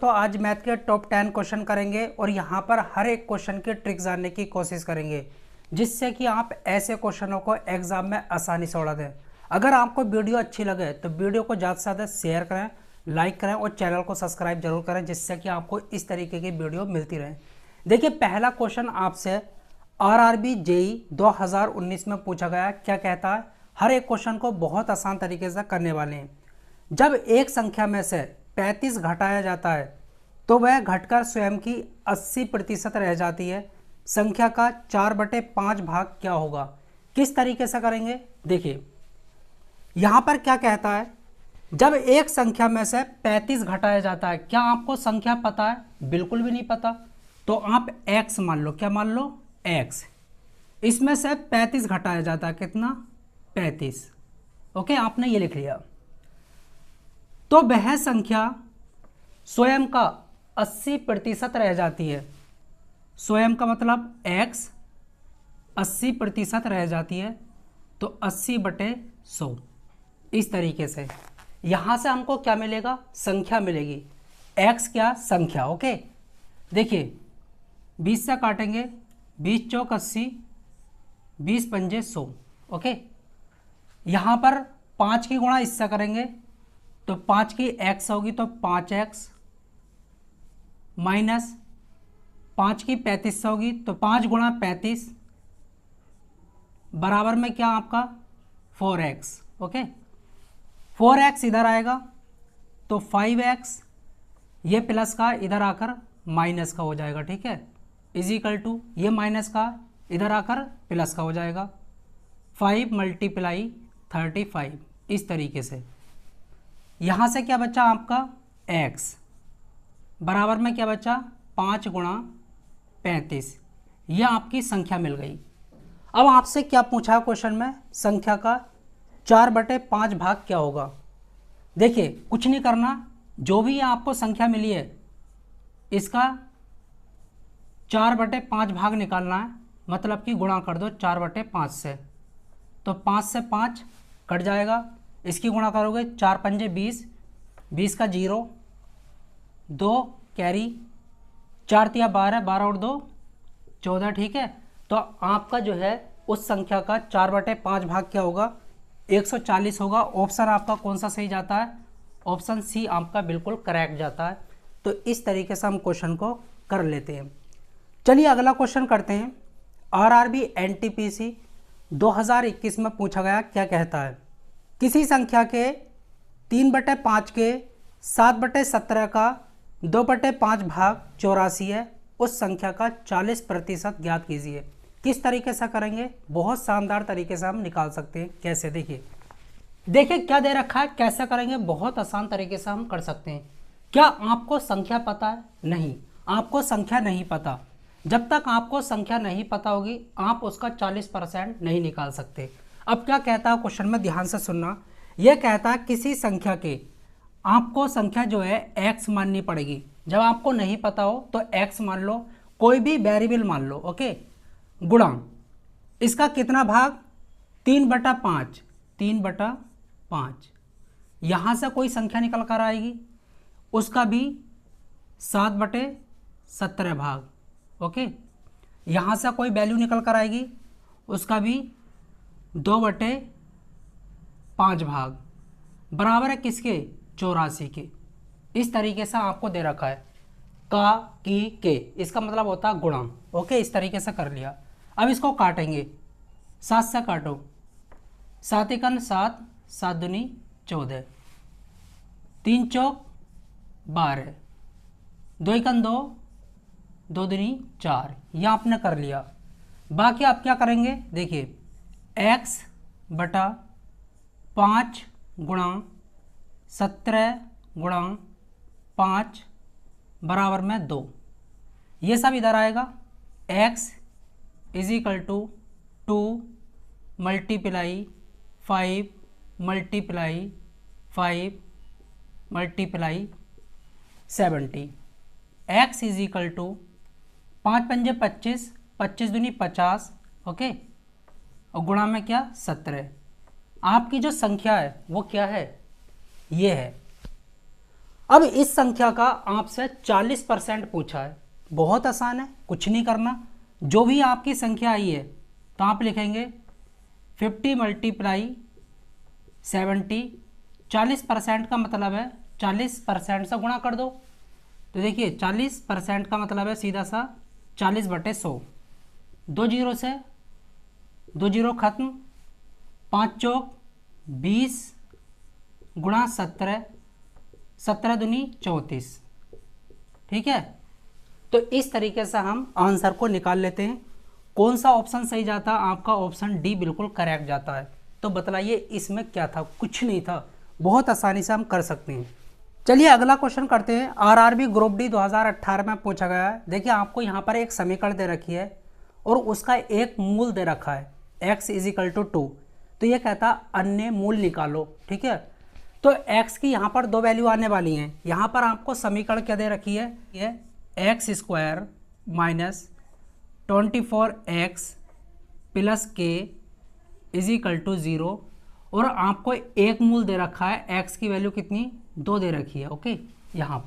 दोस्तों, आज मैथ के टॉप 10 क्वेश्चन करेंगे और यहाँ पर हर एक क्वेश्चन की ट्रिक जानने की कोशिश करेंगे जिससे कि आप ऐसे क्वेश्चनों को एग्जाम में आसानी से उड़ा दें। अगर आपको वीडियो अच्छी लगे तो वीडियो को ज़्यादा से ज़्यादा शेयर करें, लाइक करें और चैनल को सब्सक्राइब जरूर करें जिससे कि आपको इस तरीके की वीडियो मिलती रहे। देखिए, पहला क्वेश्चन आपसे RRB JEE 2019 में पूछा गया। क्या कहता है? हर एक क्वेश्चन को बहुत आसान तरीके से करने वाले हैं। जब एक संख्या में से 35 घटाया जाता है तो वह घटकर स्वयं की 80% रह जाती है। संख्या का 4/5 भाग क्या होगा? किस तरीके से करेंगे? देखिए, यहाँ पर क्या कहता है, जब एक संख्या में से 35 घटाया जाता है। क्या आपको संख्या पता है? बिल्कुल भी नहीं पता। तो आप x मान लो। क्या मान लो? x। इसमें से 35 घटाया जाता है। कितना? 35। ओके, आपने ये लिख लिया। तो वह संख्या स्वयं का 80% रह जाती है। स्वयं का मतलब x 80% रह जाती है। तो 80/100। इस तरीके से यहां से हमको क्या मिलेगा? संख्या मिलेगी। x क्या? संख्या। ओके, देखिए 20 से काटेंगे। 20 चौक 80, 20 पंजे 100। ओके, यहां पर 5 की गुणा इससे करेंगे तो 5 की x होगी तो 5x माइनस 5 की 35 होगी तो 5 गुणा 35 बराबर में क्या आपका 4x। ओके, 4x इधर आएगा तो 5x, ये प्लस का इधर आकर माइनस का हो जाएगा। ठीक है, इज इक्वल टू ये माइनस का इधर आकर प्लस का हो जाएगा। 5 × 35। इस तरीके से यहाँ से क्या बचा आपका? x बराबर में क्या बचा? 5 गुणा 35। यह आपकी संख्या मिल गई। अब आपसे क्या पूछा क्वेश्चन में? संख्या का 4/5 भाग क्या होगा? देखिए, कुछ नहीं करना, जो भी आपको संख्या मिली है इसका 4/5 भाग निकालना है। मतलब कि गुणा कर दो 4/5 से, तो 5 से 5 कट जाएगा। इसकी गुणा करोगे 4 पंजे 20, 20 का 0, 2 कैरी, 4 तिया 12, 12 और 2 14। ठीक है, तो आपका जो है उस संख्या का 4/5 भाग क्या होगा? 140 होगा। ऑप्शन आपका कौन सा सही जाता है? ऑप्शन सी आपका बिल्कुल करेक्ट जाता है। तो इस तरीके से हम क्वेश्चन को कर लेते हैं। चलिए अगला क्वेश्चन करते हैं। RRB NTPC 2021 में पूछा गया। क्या कहता है? किसी संख्या के 3/5 के 7/17 का 2/5 भाग 84 है। उस संख्या का 40% ज्ञात कीजिए। किस तरीके से करेंगे? बहुत शानदार तरीके से हम निकाल सकते हैं। कैसे? देखिए क्या दे रखा है, कैसे करेंगे? बहुत आसान तरीके से हम कर सकते हैं। क्या आपको संख्या पता है? नहीं, आपको संख्या नहीं पता। जब तक आपको संख्या नहीं पता होगी आप उसका 40% नहीं निकाल सकते। अब क्या कहता है क्वेश्चन में, ध्यान से सुनना। यह कहता है किसी संख्या के, आपको संख्या जो है x माननी पड़ेगी। जब आपको नहीं पता हो तो x मान लो, कोई भी वेरिएबल मान लो। ओके, गुणा इसका कितना भाग? 3/5। 3/5 यहां से कोई संख्या निकल कर आएगी, उसका भी 7/17 भाग। ओके, यहां से कोई वैल्यू निकल कर आएगी, उसका भी 2/5 भाग बराबर है किसके? 84 के। इस तरीके से आपको दे रखा है का, की, के। इसका मतलब होता है गुणा। ओके, इस तरीके से कर लिया। अब इसको काटेंगे। 7 से काटो, 7 एकन 7, 7 दूनी 14, 3 चौक 12, 2 एकन 2, 2 दूनी 4। यह आपने कर लिया। बाकी आप क्या करेंगे? देखिए, x/5 गुणा 17 गुणा 5 बराबर में 2। ये सब इधर आएगा। x is equal to 2 × 5 × 5 × 70। x is equal to 5 पंजे 25, 25 दूनी 50। ओके, और गुणा में क्या? 17। आपकी जो संख्या है वो क्या है? ये है। अब इस संख्या का आपसे 40% पूछा है, बहुत आसान है, कुछ नहीं करना। जो भी आपकी संख्या आई है तो आप लिखेंगे 50 मल्टीप्लाई 70, 40% का मतलब है 40% से गुणा कर दो। तो देखिए 40% का मतलब है सीधा सा 40/100, 2 जीरो से 2 जीरो खत्म, 5 चौक 20 गुणा 17, 17 दूनी 34। ठीक है, तो इस तरीके से हम आंसर को निकाल लेते हैं। कौन सा ऑप्शन सही जाता है? आपका ऑप्शन डी बिल्कुल करेक्ट जाता है। तो बतलाइए इसमें क्या था? कुछ नहीं था, बहुत आसानी से हम कर सकते हैं। चलिए अगला क्वेश्चन करते हैं। आरआरबी ग्रुप डी 2018 में पूछा गया है। देखिए आपको यहाँ पर एक समीकरण दे रखी है और उसका एक मूल दे रखा है x = 2। तो ये कहता है अन्य मूल निकालो। ठीक है, तो x की यहाँ पर 2 वैल्यू आने वाली हैं। यहाँ पर आपको समीकरण क्या दे रखी है? ये x² - 24x + k = 0 और आपको एक मूल दे रखा है। x की वैल्यू कितनी? 2 दे रखी है। ओके, यहाँ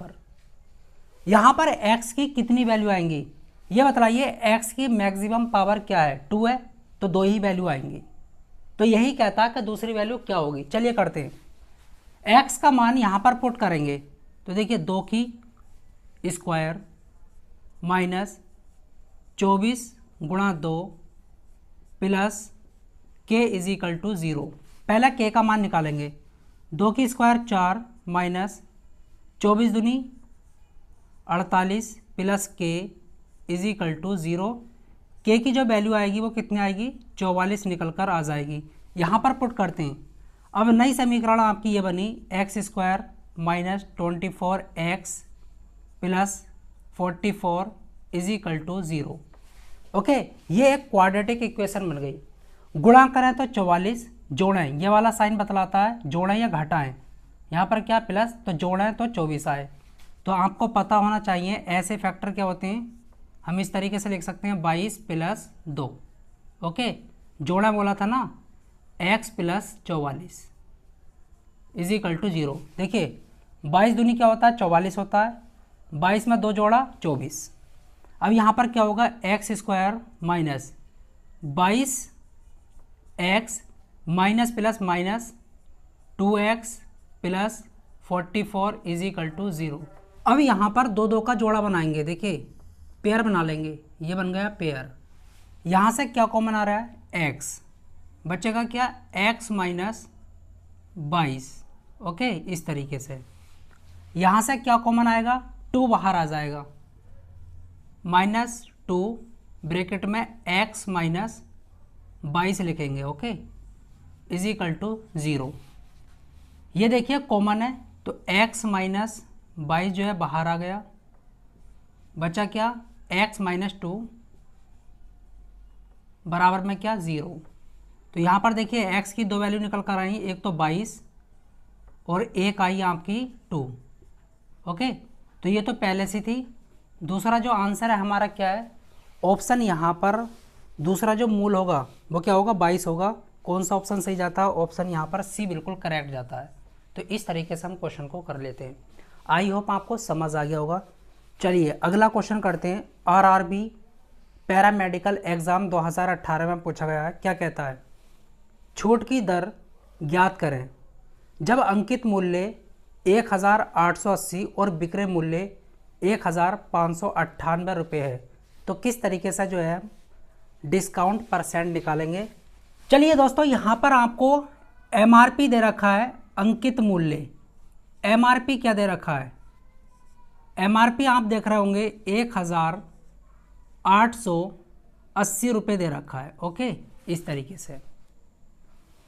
पर x की कितनी वैल्यू आएंगी ये बतलाइए। x की मैक्सिमम पावर क्या है? 2 है, तो 2 ही वैल्यू आएंगी। तो यही कहता है कि दूसरी वैल्यू क्या होगी। चलिए करते हैं। x का मान यहाँ पर पुट करेंगे तो देखिए 2 की स्क्वायर माइनस 24 गुणा 2 प्लस k = 0। पहला k का मान निकालेंगे। 2 की स्क्वायर 4 माइनस 24 दूनी 48 प्लस k = 0। k की जो वैल्यू आएगी वो कितनी आएगी? 44 निकल कर आ जाएगी। यहाँ पर पुट करते हैं। अब नई समीकरण आपकी ये बनी x² - 24x + 44 = 0। ओके, ये एक क्वाड्रेटिक इक्वेशन बन गई। गुणा करें तो 44, जोड़ें ये वाला साइन बतलाता है जोड़ें या घटाएं। यहाँ पर क्या प्लस, तो जोड़ें तो 24 आए। तो आपको पता होना चाहिए ऐसे फैक्टर क्या होते हैं। हम इस तरीके से लिख सकते हैं 22 + 2। ओके, जोड़ा बोला था ना, x + 44 = 0। देखिए 22 दूनी क्या होता है? 44 होता है। 22 में 2 जोड़ा 24। अब यहाँ पर क्या होगा? x² - 22x minus plus minus 2x + 44 = 0। अब यहाँ पर 2 2 का जोड़ा बनाएंगे। देखिए पेयर बना लेंगे, ये बन गया पेयर। यहाँ से क्या कॉमन आ रहा है? x बचेगा क्या? x - 22। ओके, इस तरीके से। यहाँ से क्या कॉमन आएगा? 2 बाहर आ जाएगा, -2 ब्रैकेट में x - 22 लिखेंगे। ओके, = 0। ये देखिए कॉमन है, तो x - 22 जो है बाहर आ गया। बचा क्या? x - 2 बराबर में क्या? 0। तो यहाँ पर देखिए x की 2 वैल्यू निकल कर आई, एक तो 22 और एक आई आपकी 2। ओके, तो ये तो पहले से थी। दूसरा जो आंसर है हमारा क्या है? ऑप्शन यहाँ पर दूसरा जो मूल होगा वो क्या होगा? 22 होगा। कौन सा ऑप्शन सही जाता है? ऑप्शन यहाँ पर सी बिल्कुल करेक्ट जाता है। तो इस तरीके से हम क्वेश्चन को कर लेते हैं। आई होप आपको समझ आ गया होगा। चलिए अगला क्वेश्चन करते हैं। आरआरबी पैरामेडिकल एग्ज़ाम 2018 में पूछा गया है। क्या कहता है? छूट की दर ज्ञात करें जब अंकित मूल्य 1880 और विक्रय मूल्य 1598 रुपये है। तो किस तरीके से जो है डिस्काउंट परसेंट निकालेंगे। चलिए दोस्तों, यहाँ पर आपको एमआरपी दे रखा है, अंकित मूल्य। एमआरपी क्या दे रखा है? एमआरपी आप देख रहे होंगे 1880 रुपये दे रखा है। ओके, इस तरीके से।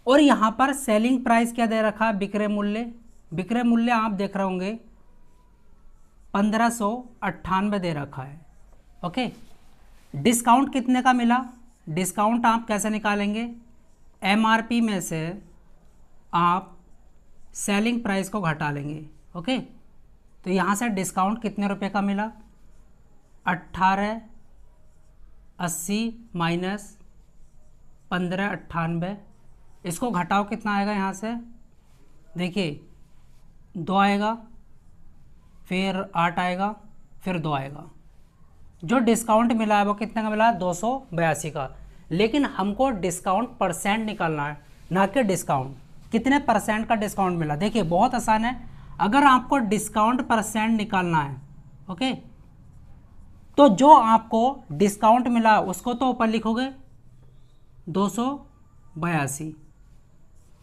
और यहाँ पर सेलिंग प्राइस क्या दे रखा है? विक्रय मूल्य। विक्रय मूल्य आप देख रहे होंगे 1598 दे रखा है। ओके, डिस्काउंट कितने का मिला? डिस्काउंट आप कैसे निकालेंगे? एमआरपी में से आप सेलिंग प्राइस को घटा लेंगे। ओके, तो यहाँ से डिस्काउंट कितने रुपए का मिला? 1880 माइनस 1598। इसको घटाओ कितना आएगा यहाँ से? देखिए 2 आएगा, फिर 8 आएगा, फिर 2 आएगा। जो डिस्काउंट मिला है वो कितने का मिला है? 282 का। लेकिन हमको डिस्काउंट परसेंट निकालना है, ना कि डिस्काउंट। कितने परसेंट का डिस्काउंट मिला? देखिए बहुत आसान है। अगर आपको डिस्काउंट परसेंट निकालना है, ओके, तो जो आपको डिस्काउंट मिला उसको तो ऊपर लिखोगे 282।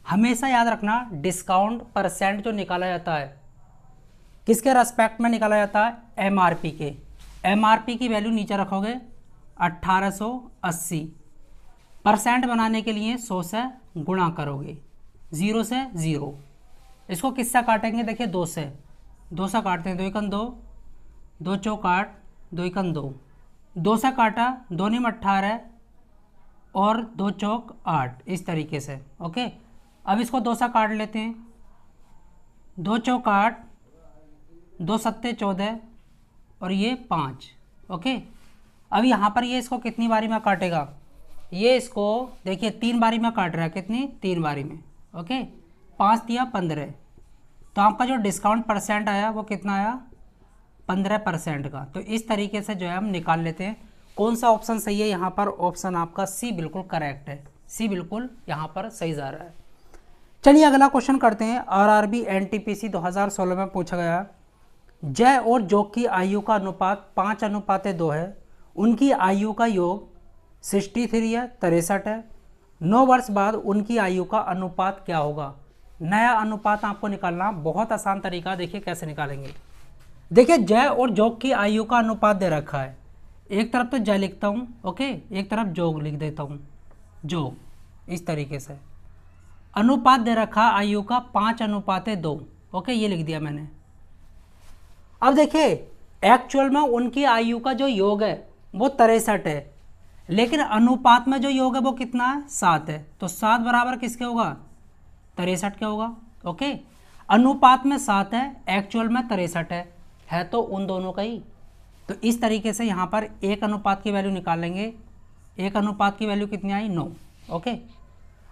हमेशा याद रखना डिस्काउंट परसेंट जो निकाला जाता है किसके रेस्पेक्ट में निकाला जाता है? एमआरपी के। एमआरपी की वैल्यू नीचे रखोगे 1880। परसेंट बनाने के लिए 100 से गुणा करोगे, 0 से 0। इसको किससे काटेंगे? देखिए 2 से। 2 से काटते हैं, 2 एकन 2, 2 चौक 8, 2 एकन 2। 2 से काटा, 2 निम 18 और 2 चौक 8, इस तरीके से। ओके, अब इसको 2 से काट लेते हैं। 2 चौक 8, 2 सत्ते 14 और ये 5। ओके, अब यहाँ पर ये इसको कितनी बारी में काटेगा? ये इसको देखिए 3 बारी में काट रहा है। कितनी? 3 बारी में। ओके, 5 दिया 15। तो आपका जो डिस्काउंट परसेंट आया वो कितना आया? 15% का। तो इस तरीके से जो है हम निकाल लेते हैं। कौन सा ऑप्शन सही है यहाँ पर? ऑप्शन आपका सी बिल्कुल करेक्ट है। सी बिल्कुल यहाँ पर सही जा रहा है। चलिए अगला क्वेश्चन करते हैं। आरआरबी एनटीपीसी 2016 में पूछा गया, जय और जोग की आयु का अनुपात 5:2 है। उनकी आयु का योग 63 है, 63 है। 9 वर्ष बाद उनकी आयु का अनुपात क्या होगा? नया अनुपात आपको निकालना, बहुत आसान तरीका। देखिए कैसे निकालेंगे। देखिए जय और जोग की आयु का अनुपात दे रखा है। एक तरफ तो जय लिखता हूँ, ओके, एक तरफ जोग लिख देता हूँ, जोग, इस तरीके से। अनुपात दे रखा आयु का 5:2, ओके, ये लिख दिया मैंने। अब देखिए एक्चुअल में उनकी आयु का जो योग है वो 63 है, लेकिन अनुपात में जो योग है वो कितना है? 7 है। तो 7 बराबर किसके होगा? 63 के होगा। ओके, अनुपात में 7 है, एक्चुअल में 63 है तो उन दोनों का ही। तो इस तरीके से यहाँ पर एक अनुपात की वैल्यू निकाल लेंगे। एक अनुपात की वैल्यू कितनी आई? 9। ओके,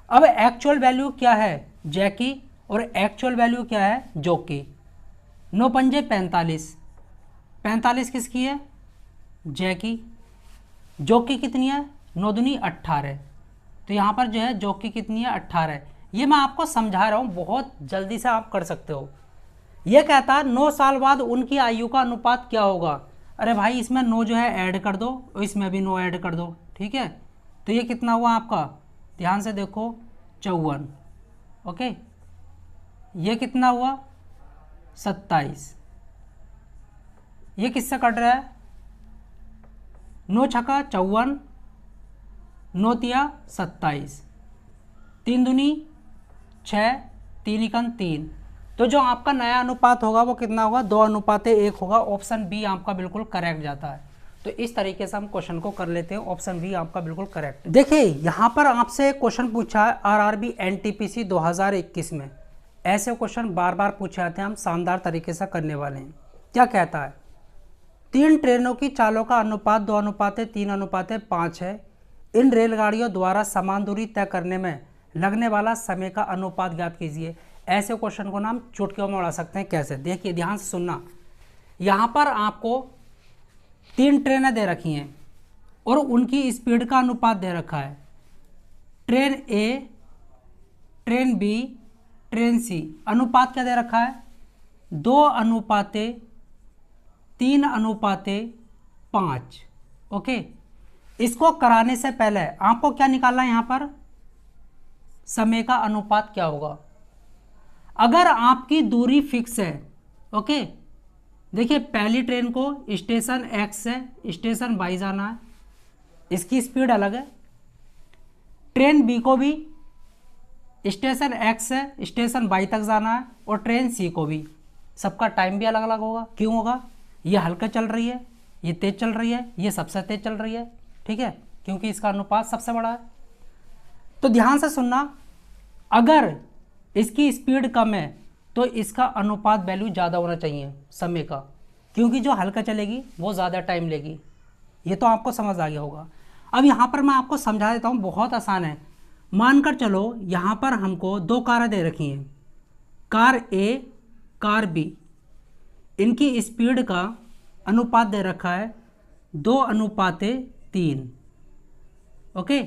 अब एक्चुअल वैल्यू क्या है? जय की, और एक्चुअल वैल्यू क्या है? जोग की। 9 पंजे 45, 45 किसकी है? जय की। जोग की कितनी है? 9 दूनी 18। तो यहाँ पर जो है जोग की कितनी है? 18। ये मैं आपको समझा रहा हूँ, बहुत जल्दी से आप कर सकते हो। ये कहता है 9 साल बाद उनकी आयु का अनुपात क्या होगा? अरे भाई इसमें 9 जो है ऐड कर दो और इसमें भी 9 ऐड कर दो, ठीक है। तो ये कितना हुआ आपका? ध्यान से देखो, 54। ओके, ये कितना हुआ? 27। ये किससे कट रहा है? 9 छक्का 54, 9 तिया 27, 3 दूनी 6, 3 एकन 3। तो जो आपका नया अनुपात होगा वो कितना होगा? 2:1 होगा। ऑप्शन बी आपका बिल्कुल करेक्ट जाता है। तो इस तरीके से हम क्वेश्चन को कर लेते हैं। ऑप्शन बी आपका बिल्कुल करेक्ट। देखिए यहाँ पर आपसे क्वेश्चन पूछा है आरआरबी एनटीपीसी 2021 में। ऐसे क्वेश्चन बार बार पूछे जाते हैं, हम शानदार तरीके से करने वाले हैं। क्या कहता है? 3 ट्रेनों की चालों का अनुपात 2:3:5 है। इन रेलगाड़ियों द्वारा समान दूरी तय करने में लगने वाला समय का अनुपात ज्ञात कीजिए। ऐसे क्वेश्चन को ना हम चुटकियों में उड़ा सकते हैं। कैसे? देखिए ध्यान से सुनना। यहाँ पर आपको 3 ट्रेनें दे रखी हैं और उनकी स्पीड का अनुपात दे रखा है। ट्रेन ए, ट्रेन बी, ट्रेन सी। अनुपात क्या दे रखा है? 2:3:5। ओके, इसको कराने से पहले आपको क्या निकालना है? यहाँ पर समय का अनुपात क्या होगा? अगर आपकी दूरी फिक्स है, ओके, देखिए पहली ट्रेन को स्टेशन एक्स से स्टेशन वाई जाना है, इसकी स्पीड अलग है। ट्रेन बी को भी स्टेशन एक्स से स्टेशन वाई तक जाना है, और ट्रेन सी को भी। सबका टाइम भी अलग अलग होगा। क्यों होगा? ये हल्का चल रही है, ये तेज चल रही है, ये सबसे तेज चल रही है, ठीक है, क्योंकि इसका अनुपात सबसे बड़ा है। तो ध्यान से सुनना, अगर इसकी स्पीड कम है तो इसका अनुपात वैल्यू ज़्यादा होना चाहिए समय का, क्योंकि जो हल्का चलेगी वो ज़्यादा टाइम लेगी। ये तो आपको समझ आ गया होगा। अब यहाँ पर मैं आपको समझा देता हूँ, बहुत आसान है। मानकर चलो यहाँ पर हमको 2 कारें दे रखी हैं, कार ए, कार बी। इनकी स्पीड का अनुपात दे रखा है 2:3। ओके,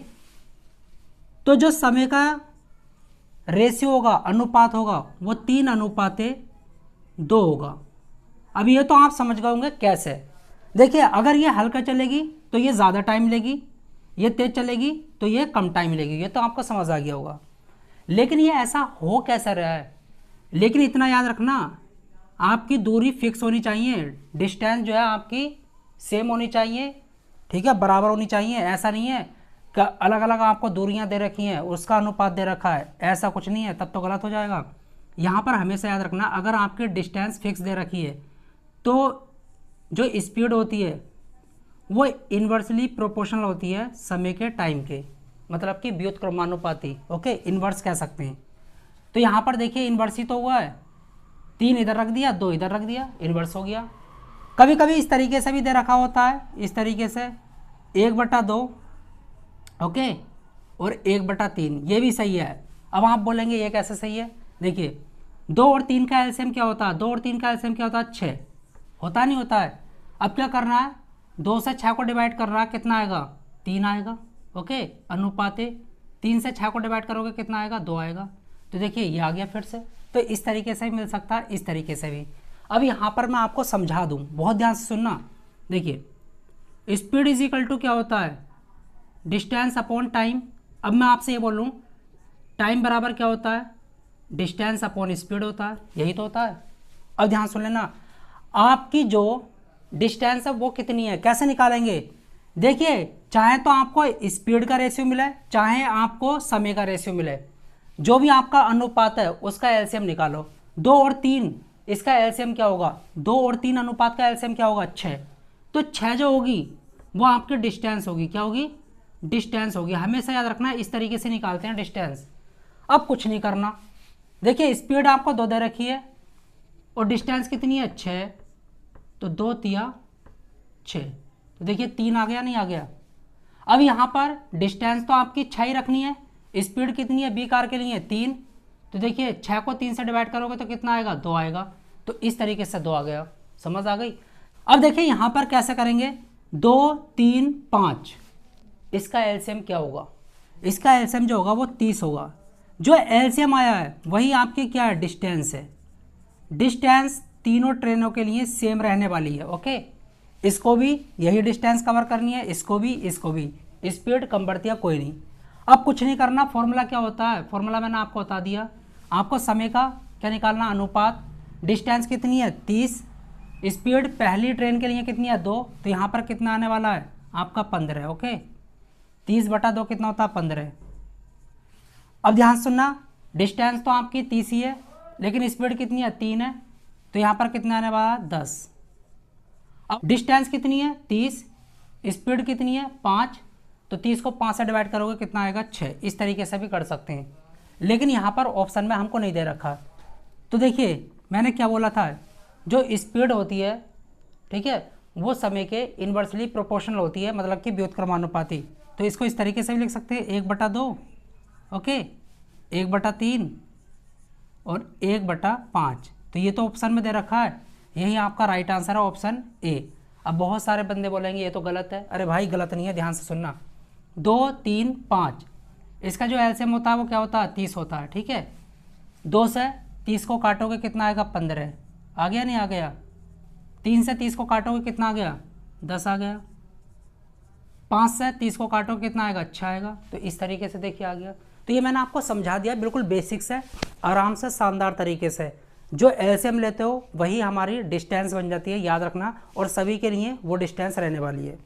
तो जो समय का रेशियो होगा, अनुपात होगा, वो 3:2 होगा। अब ये तो आप समझ गए होंगे कैसे। देखिए, अगर ये हल्का चलेगी तो ये ज़्यादा टाइम लेगी, ये तेज चलेगी तो ये कम टाइम लेगी, ये तो आपको समझ आ गया होगा। लेकिन ये ऐसा हो कैसा रहा है? लेकिन इतना याद रखना, आपकी दूरी फिक्स होनी चाहिए, डिस्टेंस जो है आपकी सेम होनी चाहिए, ठीक है, बराबर होनी चाहिए। ऐसा नहीं है कि अलग अलग आपको दूरियां दे रखी हैं, उसका अनुपात दे रखा है, ऐसा कुछ नहीं है, तब तो गलत हो जाएगा। यहाँ पर हमेशा याद रखना, अगर आपकी डिस्टेंस फिक्स दे रखी है तो जो स्पीड होती है वो इन्वर्सली प्रोपोर्शनल होती है समय के टाइम के, मतलब कि व्युत्क्रमानुपाती। ओके, इन्वर्स कह सकते हैं। तो यहाँ पर देखिए इन्वर्स ही तो हुआ है, 3 इधर रख दिया, 2 इधर रख दिया, इन्वर्स हो गया। कभी कभी इस तरीके से भी दे रखा होता है, इस तरीके से 1/2, ओके, और 1/3, ये भी सही है। अब आप बोलेंगे ये कैसे सही है? देखिए, 2 और 3 का एलसीएम क्या होता है? 2 और 3 का एलसीएम क्या होता है? 6 होता नहीं होता है। अब क्या करना है, 2 से 6 को डिवाइड कर रहा है, कितना आएगा? 3 आएगा। ओके, अनुपाते 3 से 6 को डिवाइड करोगे कितना आएगा? 2 आएगा। तो देखिए ये आ गया फिर से। तो इस तरीके से भी मिल सकता है, इस तरीके से भी। अब यहाँ पर मैं आपको समझा दूँ, बहुत ध्यान से सुनना। देखिए, स्पीड इज इक्वल टू क्या होता है? Distance upon time. अब मैं आपसे ये बोलूँ, टाइम बराबर क्या होता है? डिस्टेंस अपॉन स्पीड होता है, यही तो होता है। अब ध्यान सुन लेना, आपकी जो डिस्टेंस है वो कितनी है, कैसे निकालेंगे? देखिए, चाहे तो आपको स्पीड का रेशियो मिले, चाहे आपको समय का रेशियो मिले, जो भी आपका अनुपात है उसका एलसीएम निकालो। 2 और 3 इसका एलसीएम क्या होगा? 2 और 3 अनुपात का एलसीएम क्या होगा? 6। तो 6 जो होगी वो आपकी डिस्टेंस होगी। क्या होगी? डिस्टेंस होगी। हमेशा याद रखना, इस तरीके से निकालते हैं डिस्टेंस। अब कुछ नहीं करना, देखिए स्पीड आपको 2 दे रखी है और डिस्टेंस कितनी है? 6। तो 2 तिया 6, तो देखिए 3 आ गया, नहीं आ गया? अब यहाँ पर डिस्टेंस तो आपकी 6 ही रखनी है, स्पीड कितनी है बी कार के लिए? 3। तो देखिए 6 को 3 से डिवाइड करोगे तो कितना आएगा? 2 आएगा। तो इस तरीके से 2 आ गया, समझ आ गई? अब देखिए यहाँ पर कैसे करेंगे, 2, 3, 5, इसका एलसीएम क्या होगा? इसका एलसीएम जो होगा वो 30 होगा। जो एलसीएम आया है वही आपकी क्या है? डिस्टेंस है। डिस्टेंस तीनों ट्रेनों के लिए सेम रहने वाली है। ओके, इसको भी यही डिस्टेंस कवर करनी है, इसको भी, इसको भी। स्पीड कम बढ़ती है कोई नहीं। अब कुछ नहीं करना, फॉर्मूला क्या होता है? फॉर्मूला मैंने आपको बता दिया। आपको समय का क्या निकालना? अनुपात। डिस्टेंस कितनी है? 30। स्पीड पहली ट्रेन के लिए कितनी है? 2। तो यहाँ पर कितना आने वाला है? आपका 15। ओके, 30/2 कितना होता है? 15। अब ध्यान सुनना, डिस्टेंस तो आपकी 30 ही है, लेकिन स्पीड कितनी है? 3 है। तो यहाँ पर कितना आने वाला है? 10। अब डिस्टेंस कितनी है? 30, स्पीड कितनी है? 5। तो 30 को 5 से डिवाइड करोगे कितना आएगा? 6। इस तरीके से भी कर सकते हैं, लेकिन यहाँ पर ऑप्शन में हमको नहीं दे रखा। तो देखिए मैंने क्या बोला था, जो स्पीड होती है, ठीक है, वो समय के इन्वर्सली प्रोपोर्शनल होती है, मतलब कि व्युत्क्रमानुपाती। तो इसको इस तरीके से भी लिख सकते हैं, 1/2, ओके, 1/3 और 1/5। तो ये तो ऑप्शन में दे रखा है, यही आपका राइट आंसर है, ऑप्शन ए। अब बहुत सारे बंदे बोलेंगे ये तो गलत है। अरे भाई गलत नहीं है, ध्यान से सुनना। 2, 3, 5, इसका जो एलसीएम होता है वो क्या होता है? 30 होता है। ठीक है, 2 से 30 को काटोगे कितना आएगा? 15। आ गया, नहीं आ गया? 3 से 30 को काटोगे कितना आ गया? 10 आ गया। 5 से 30 को काटोगे कितना आएगा? 6 आएगा। तो इस तरीके से देखिए आ गया। तो ये मैंने आपको समझा दिया, बिल्कुल बेसिक्स है, आराम से, शानदार तरीके से। जो एलसीएम लेते हो वही हमारी डिस्टेंस बन जाती है, याद रखना, और सभी के लिए वो डिस्टेंस रहने वाली है।